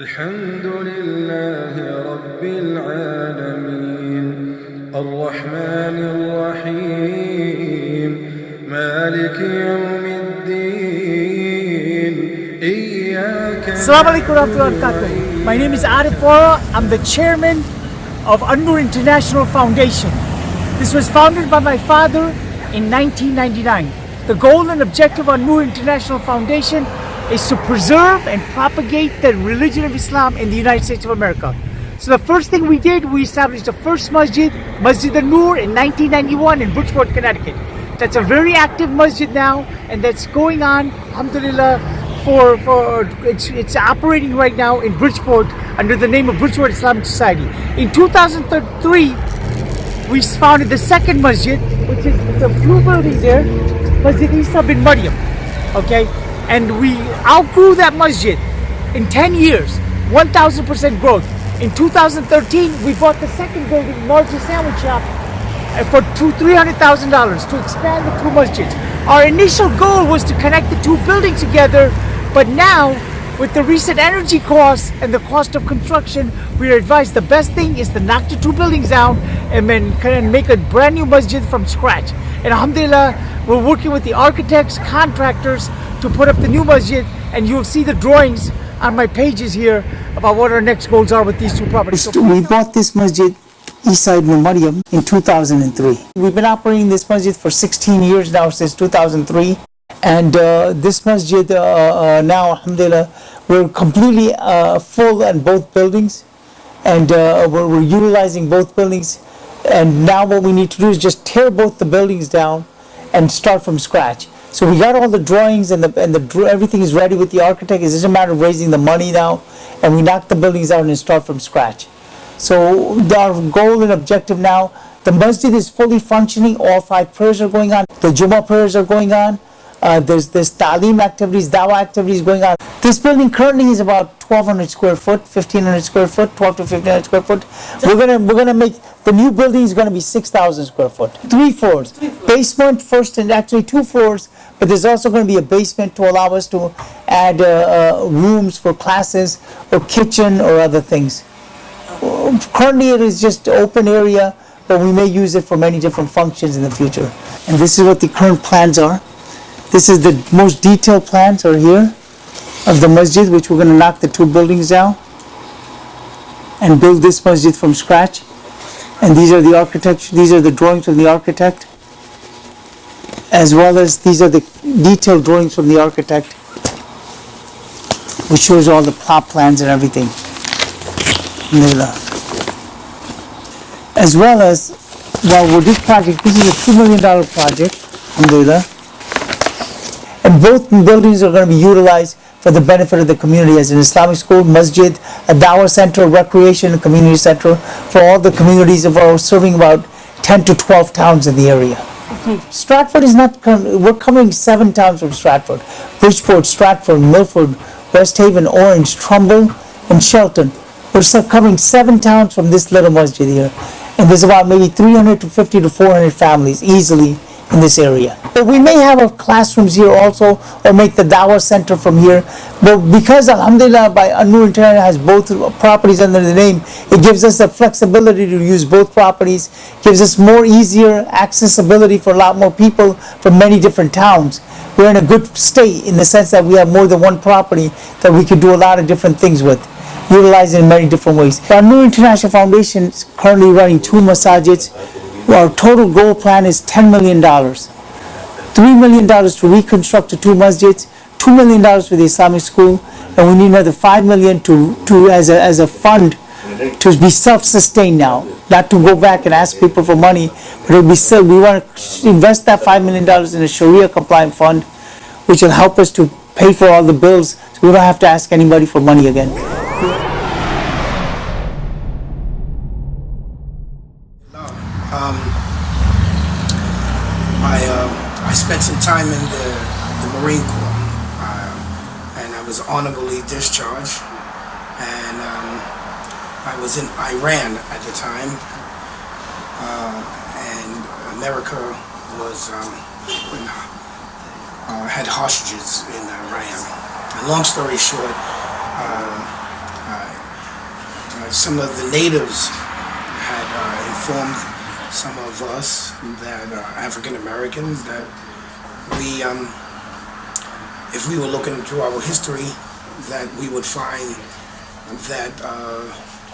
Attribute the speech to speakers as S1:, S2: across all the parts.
S1: الحمد لله رب العالمين الرحمن الرحيم مالك يوم الدين إياك
S2: Assalamu alaikum warahmatullahi wabarakatuh. My name is Arif Farah. I'm the chairman of An-Nur International Foundation. This was founded by my father in 1999. The goal and objective of An-Nur International Foundation is to preserve and propagate the religion of Islam in the United States of America. So the first thing we did, we established the first masjid, Masjid An-Nur, in 1991 in Bridgeport, Connecticut. That's a very active masjid now, and that's going on, alhamdulillah, it's operating right now in Bridgeport under the name of Bridgeport Islamic Society. In 2003, we founded the second masjid, which is the blue building there, Masjid Isa bin Maryam. Okay, and we outgrew that masjid in 10 years, 1,000% growth. In 2013, we bought the second building, larger sandwich shop, for $300,000 to expand the two masjids. Our initial goal was to connect the two buildings together, but now, with the recent energy costs and the cost of construction, we are advised the best thing is to knock the two buildings down and then make a brand new masjid from scratch. And alhamdulillah, we're working with the architects, contractors to put up the new masjid, and you'll see the drawings on my pages here about what our next goals are with these two properties.
S3: We bought this masjid, Isa ibn Maryam, in 2003. We've been operating this masjid for 16 years now, since 2003. And this masjid now, alhamdulillah, we're completely full in both buildings, and we're utilizing both buildings. And now what we need to do is just tear both the buildings down and start from scratch. So we got all the drawings and everything is ready with the architect. It's just a matter of raising the money now, and we knock the buildings out and start from scratch. So our goal and objective now, the masjid is fully functioning. All 5 prayers are going on. The Jummah prayers are going on. There's ta'aleem activities, dawah activities going on. This building currently is about 1,200 square foot, 1,500 square foot, 12 to 1,500 square foot. We're gonna make the new building is gonna be 6,000 square foot, 3 floors, basement first, and actually 2 floors. But there's also going to be a basement to allow us to add rooms for classes or kitchen or other things. Currently it is just open area, but we may use it for many different functions in the future. And this is what the current plans are. This is the most detailed plans are here of the masjid, which we're going to knock the 2 buildings down and build this masjid from scratch. And these are the architecture, these are the drawings of the architect, as well as these are the detailed drawings from the architect, which shows all the plot plans and everything. As well as, well, with this project, this is a $2 million project, alhamdulillah. And both buildings are going to be utilized for the benefit of the community as an Islamic school, masjid, a dawah center, recreation, and community center for all the communities of ours, serving about 10 to 12 towns in the area. Stratford is not, we're covering 7 towns from Stratford: Bridgeport, Stratford, Milford, West Haven, Orange, Trumbull, and Shelton. We're covering 7 towns from this little masjid here. And there's about maybe 350 to 400 families easily in this area. But we may have our classrooms here also, or make the dawah center from here. But because alhamdulillah, by An-Nur International has both properties under the name, it gives us the flexibility to use both properties, gives us more easier accessibility for a lot more people from many different towns. We're in a good state in the sense that we have more than one property that we could do a lot of different things with, utilizing in many different ways. The An-Nur International Foundation is currently running 2 masajids. Our total goal plan is $10 million. $3 million to reconstruct the 2 masjids, $2 million for the Islamic school, and we need another $5 million to as a fund to be self-sustained now, not to go back and ask people for money, but we want to invest that $5 million in a Sharia compliant fund, which will help us to pay for all the bills, so we don't have to ask anybody for money again.
S4: I spent some time in the Marine Corps, and I was honorably discharged, and I was in Iran at the time, and America was had hostages in Iran. And long story short, some of the natives had informed some of us that African Americans that we, if we were looking into our history, that we would find that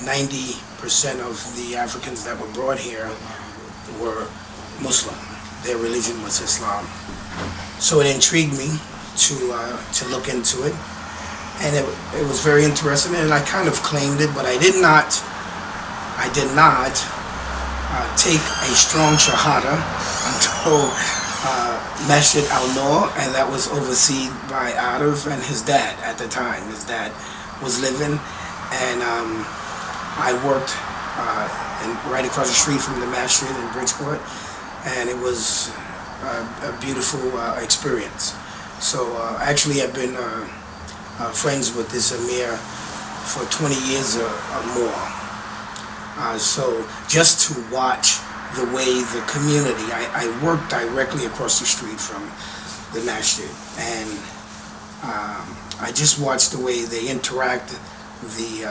S4: 90% of the Africans that were brought here were Muslim. Their religion was Islam. So it intrigued me to look into it, and it was very interesting, and I kind of claimed it, but I did not take a strong shahada until Masjid al-Noor, and that was overseen by Arif and his dad at the time. His dad was living, and I worked right across the street from the Masjid in Bridgeport, and it was a beautiful experience. So actually I've been friends with this Amir for 20 years or more. So just to watch the way the community, I worked directly across the street from the Masjid, and I just watched the way they interact, the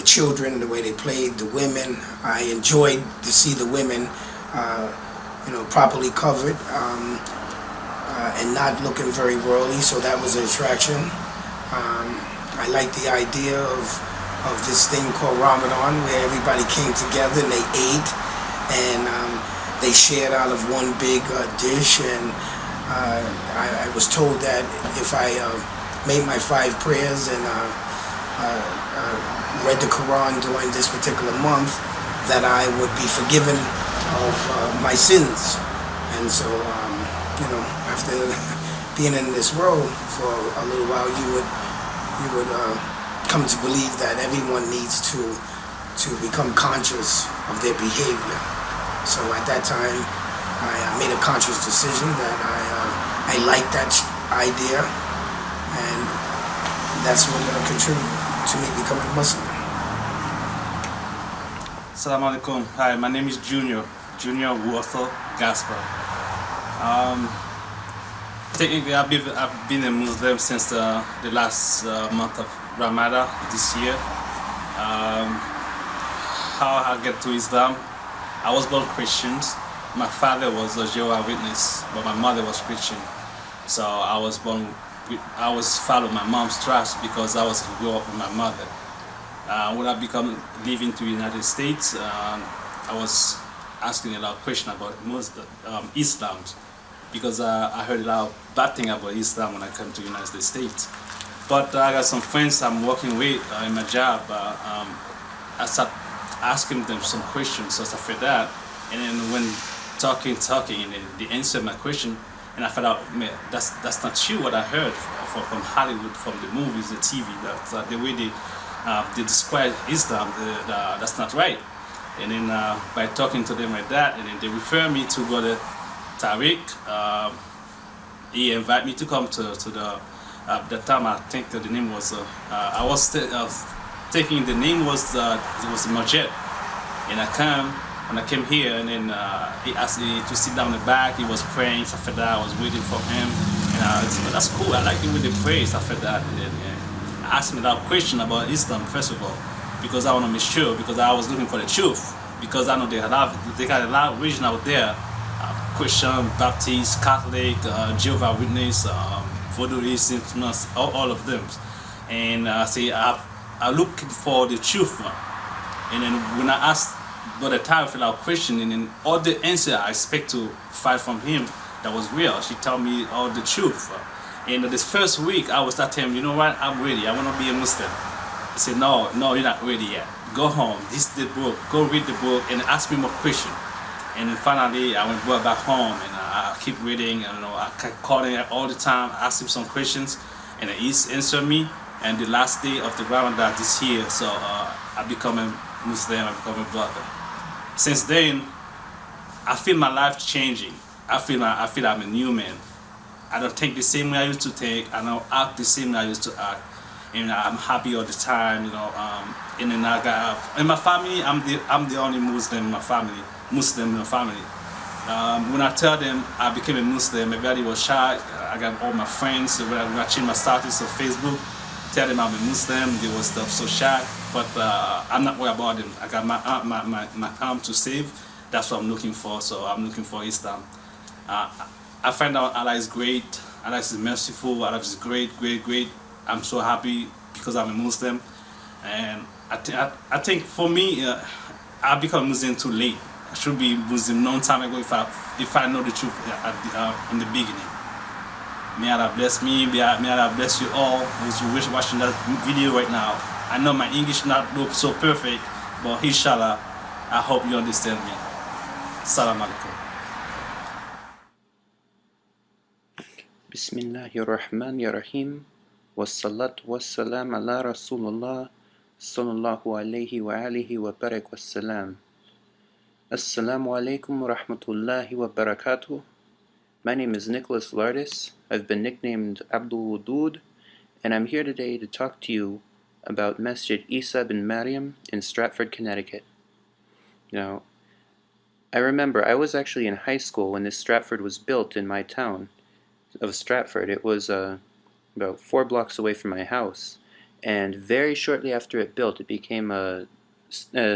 S4: children, the way they played, the women. I enjoyed to see the women properly covered and not looking very worldly, so that was an attraction. I like the idea of this thing called Ramadan, where everybody came together and they ate, and they shared out of one big dish, and I was told that if I made my 5 prayers and read the Quran during this particular month, that I would be forgiven of my sins. And so, after being in this world for a little while, you would come to believe that everyone needs to become conscious of their behavior. So at that time, I made a conscious decision that I liked that idea, and that's what contributed to me becoming Muslim.
S5: Assalamu alaikum. Hi, my name is Junior Walter Gaspar. Technically, I've been a Muslim since the last month of Ramadan this year. How I get to Islam? I was born Christian. My father was a Jehovah's Witness, but my mother was Christian. So I was following my mom's trust because I was grew up with my mother. When I living to the United States, I was asking a lot of questions about Islam, because I heard a lot of bad things about Islam when I came to the United States. But I got some friends I'm working with in my job. I started asking them some questions, so stuff like that. And then when talking, and then they answered my question, and I found out, man, that's not true what I heard from Hollywood, from the movies, the TV. That the way they describe Islam, that's not right. And then by talking to them like that, and then they refer me to Brother Tariq. He invited me to come to the that time. I think the name was I was thinking the name was it was Masjid, and when I came here, and then he asked me to sit down in the back. He was praying, stuff like that. I was waiting for him, and that's cool. I like the way they pray, stuff like that. And then I asked me that question about Islam first of all, because I want to make sure, because I was looking for the truth, because I know they got a lot of religion out there. Christian, Baptist, Catholic, Jehovah's Witness, Voodooism, all of them. And I'm looking for the truth. And then when I asked Brother Tariq about question, and then all the answer I expect to find from him that was real. She told me all the truth. And this first week I was telling him, you know what, I'm ready, I want to be a Muslim. He said, no, you're not ready yet. Go home, this is the book, go read the book and ask me more questions. And then finally, I went back home, and I keep reading. And I kept calling all the time, ask him some questions, and he answered me. And the last day of the Ramadan this year, so I become a Muslim, I become a brother. Since then, I feel my life changing. I feel I'm a new man. I don't think the same way I used to think. I don't act the same way I used to act. And I'm happy all the time, And then in my family, I'm the only Muslim in my family. When I tell them I became a Muslim, everybody was shocked. I got all my friends. When I changed my status on Facebook, tell them I'm a Muslim. They was so shocked, but I'm not worried about them. I got my arm to save. That's what I'm looking for. So I'm looking for Islam. Uh, I find out Allah is great. Allah is merciful. Allah is great, great, great. I'm so happy because I'm a Muslim, and I think for me, I become Muslim too late. I should be Muslim long time ago if I know the truth in the beginning. May Allah bless me. May Allah bless you all who's watching that video right now. I know my English not look so perfect, but inshallah, I hope you understand me. Assalamu alaikum.
S6: Bismillahirrahmanirrahim. Wassalatu wassalam ala Rasulullah sallallahu alayhi wa alihi wa barak wassalam. Assalamu alaikum wa rahmatullahi wa barakatuh. My name is Nicholas Lardis. I've been nicknamed Abdul Wudud, and I'm here today to talk to you about Masjid Isa bin Maryam in Stratford, Connecticut. Now, I remember I was actually in high school when this Stratford was built in my town of Stratford. It was about 4 blocks away from my house, and very shortly after it built, it became a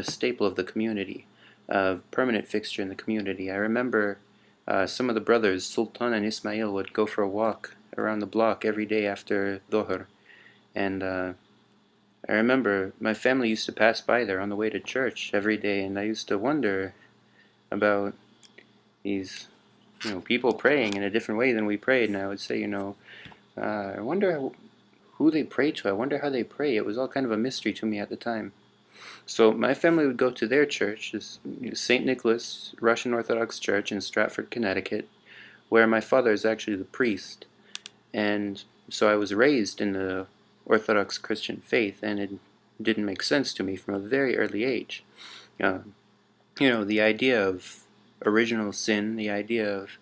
S6: staple of the community, a permanent fixture in the community. I remember some of the brothers, Sultan and Ismail, would go for a walk around the block every day after Dhuhr, and I remember my family used to pass by there on the way to church every day, and I used to wonder about these people praying in a different way than we prayed, and I would say, I wonder who they pray to. I wonder how they pray. It was all kind of a mystery to me at the time. So my family would go to their church, this St. Nicholas Russian Orthodox Church in Stratford, Connecticut, where my father is actually the priest. And so I was raised in the Orthodox Christian faith, and it didn't make sense to me from a very early age. The idea of original sin, the idea of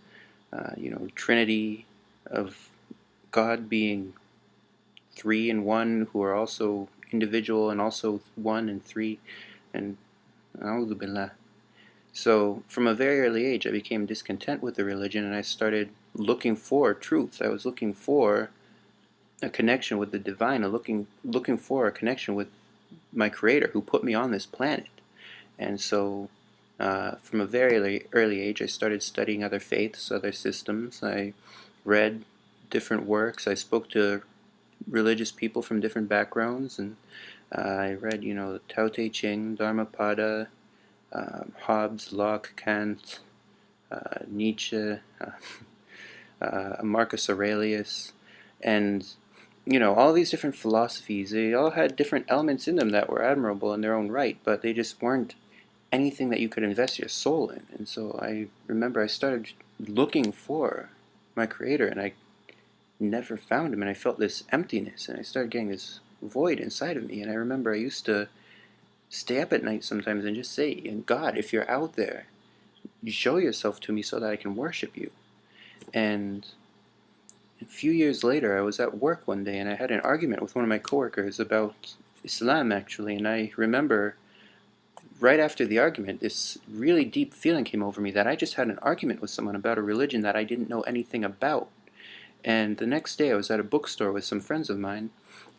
S6: Trinity, of God being 3 and 1, who are also individual and also 1 and 3, and a'udhu billah. So from a very early age I became discontent with the religion, and I started looking for truth. I was looking for a connection with the divine, looking for a connection with my Creator who put me on this planet. And so from a very early age I started studying other faiths, other systems. I read different works. I spoke to religious people from different backgrounds, and I read, the Tao Te Ching, Dharmapada, Hobbes, Locke, Kant, Nietzsche, Marcus Aurelius, and all these different philosophies. They all had different elements in them that were admirable in their own right, but they just weren't anything that you could invest your soul in. And so I remember I started looking for my Creator, and I never found Him, and I felt this emptiness, and I started getting this void inside of me. And I remember I used to stay up at night sometimes and just say, God, if you're out there, you show yourself to me so that I can worship you. And a few years later, I was at work one day, and I had an argument with one of my coworkers about Islam, actually. And I remember right after the argument, this really deep feeling came over me that I just had an argument with someone about a religion that I didn't know anything about. And the next day I was at a bookstore with some friends of mine,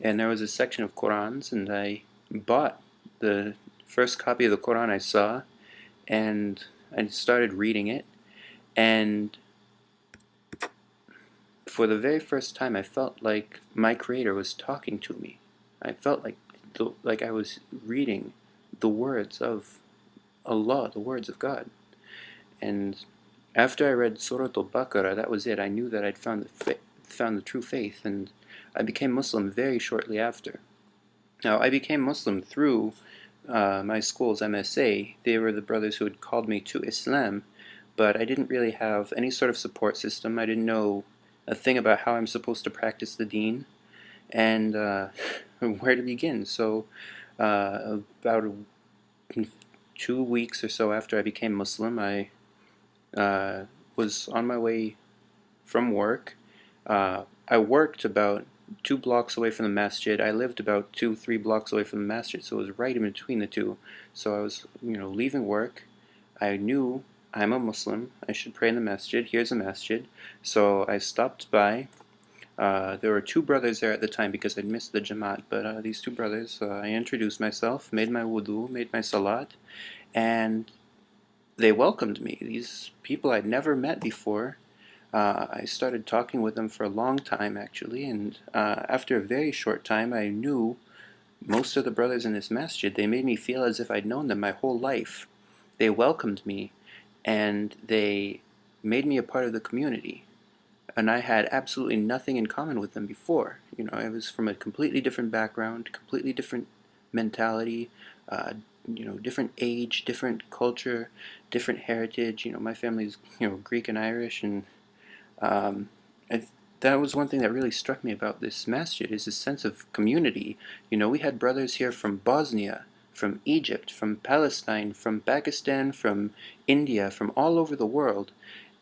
S6: and there was a section of Qurans, and I bought the first copy of the Quran I saw, and I started reading it, and for the very first time I felt like my Creator was talking to me. I felt like I was reading the words of Allah, the words of God. And after I read Surah Al-Baqarah, that was it. I knew that I'd found the true faith, and I became Muslim very shortly after. Now, I became Muslim through my school's MSA. They were the brothers who had called me to Islam, but I didn't really have any sort of support system. I didn't know a thing about how I'm supposed to practice the deen, and where to begin. So about 2 weeks or so after I became Muslim, I was on my way from work. I worked about 2 blocks away from the masjid. I lived about 2-3 blocks away from the masjid, so it was right in between the two. So I was, leaving work. I knew I'm a Muslim. I should pray in the masjid. Here's a masjid. So I stopped by There were two brothers there at the time because I'd missed the Jamaat, but these two brothers, I introduced myself, made my wudu, made my salat, and they welcomed me. These people I'd never met before. I started talking with them for a long time, actually, and after a very short time, I knew most of the brothers in this masjid. They made me feel as if I'd known them my whole life. They welcomed me, and they made me a part of the community. And I had absolutely nothing in common with them before. You know, I was from a completely different background, completely different mentality, different age, different culture, different heritage. You know, my family's, Greek and Irish, and that was one thing that really struck me about this masjid, is this sense of community. You know, we had brothers here from Bosnia, from Egypt, from Palestine, from Pakistan, from India, from all over the world,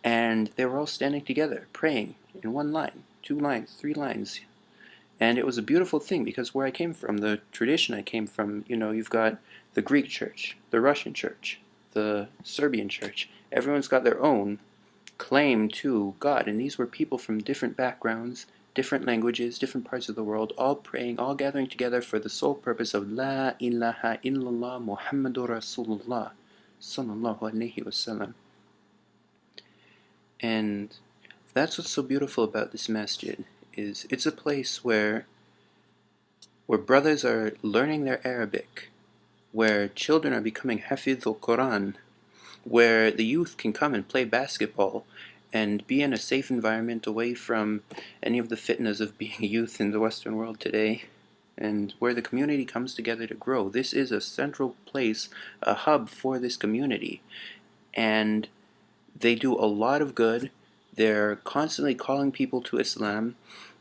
S6: and they were all standing together, praying in one line, 2 lines, 3 lines. And it was a beautiful thing, because where I came from, the tradition I came from, you've got the Greek church, the Russian church, the Serbian church. Everyone's got their own claim to God, and these were people from different backgrounds, different languages, different parts of the world, all praying, all gathering together for the sole purpose of La ilaha illallah Muhammadur Rasulullah sallallahu alaihi wasallam. And that's what's so beautiful about this masjid, is it's a place where brothers are learning their Arabic, where children are becoming Hafidh al-Quran, where the youth can come and play basketball and be in a safe environment away from any of the fitnas of being a youth in the Western world today, and where the community comes together to grow. This is a central place, a hub for this community, and they do a lot of good. They're constantly calling people to Islam.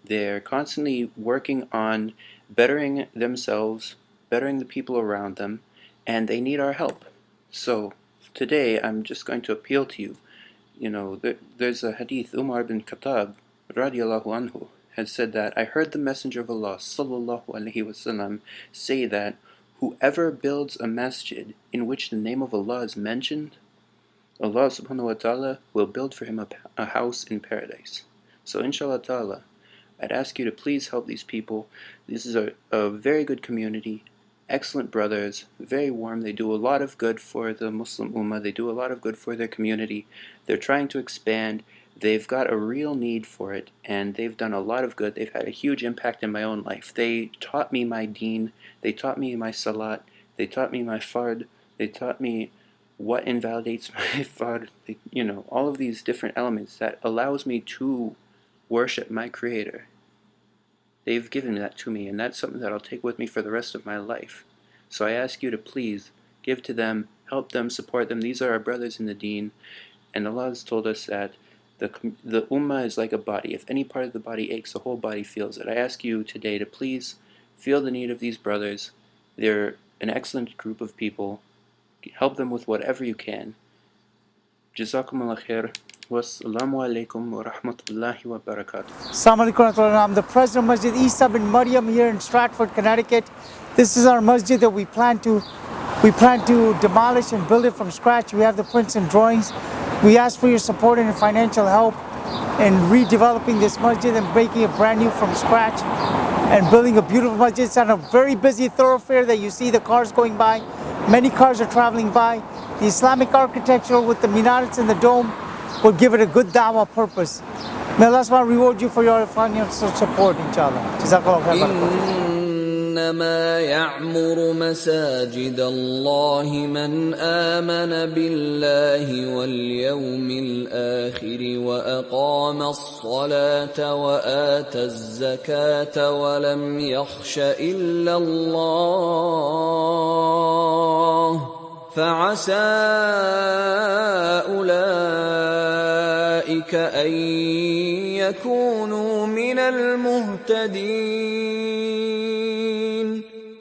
S6: They're constantly working on bettering themselves, bettering the people around them, and they need our help. So today I'm just going to appeal to you. There's a hadith. Umar bin Khattab radiallahu anhu had said that, I heard the Messenger of Allah sallallahu alaihi wasallam say that whoever builds a masjid in which the name of Allah is mentioned, Allah subhanahu wa ta'ala will build for him a house in paradise. So inshallah ta'ala, I'd ask you to please help these people. This is a very good community, excellent brothers, very warm. They do a lot of good for the Muslim Ummah. They do a lot of good for their community. They're trying to expand. They've got a real need for it, and they've done a lot of good. They've had a huge impact in my own life. They taught me my deen. They taught me my salat. They taught me my fard. They taught me what invalidates my fard. All of these different elements that allows me to worship my Creator. They've given that to me, and that's something that I'll take with me for the rest of my life. So I ask you to please give to them, help them, support them. These are our brothers in the deen, and Allah has told us that the ummah is like a body. If any part of the body aches, the whole body feels it. I ask you today to please feel the need of these brothers. They're an excellent group of people. Help them with whatever you can. Jazakumullah khair. Wassalamu alaikum wa rahmatullahi wa barakatuh.
S2: Assalamu alaikum. I'm the president of Masjid Isa bin Maryam here in Stratford, Connecticut. This is our masjid that we plan to demolish and build it from scratch. We have the prints and drawings. We ask for your support and financial help in redeveloping this masjid and making it brand new from scratch and building a beautiful masjid. It's on a very busy thoroughfare that you see the cars going by. Many cars are traveling by. The Islamic architecture with the minarets and the dome will give it a good dawah purpose. May Allah subhanahu wa ta'ala reward you for your financial support, inshallah. Jazakallah khair.
S7: إنما يعمر مساجد الله من آمن بالله واليوم الآخر وأقام الصلاة وآتى الزكاة ولم يخش إلا الله فعسى أولئك أن يكونوا من المهتدين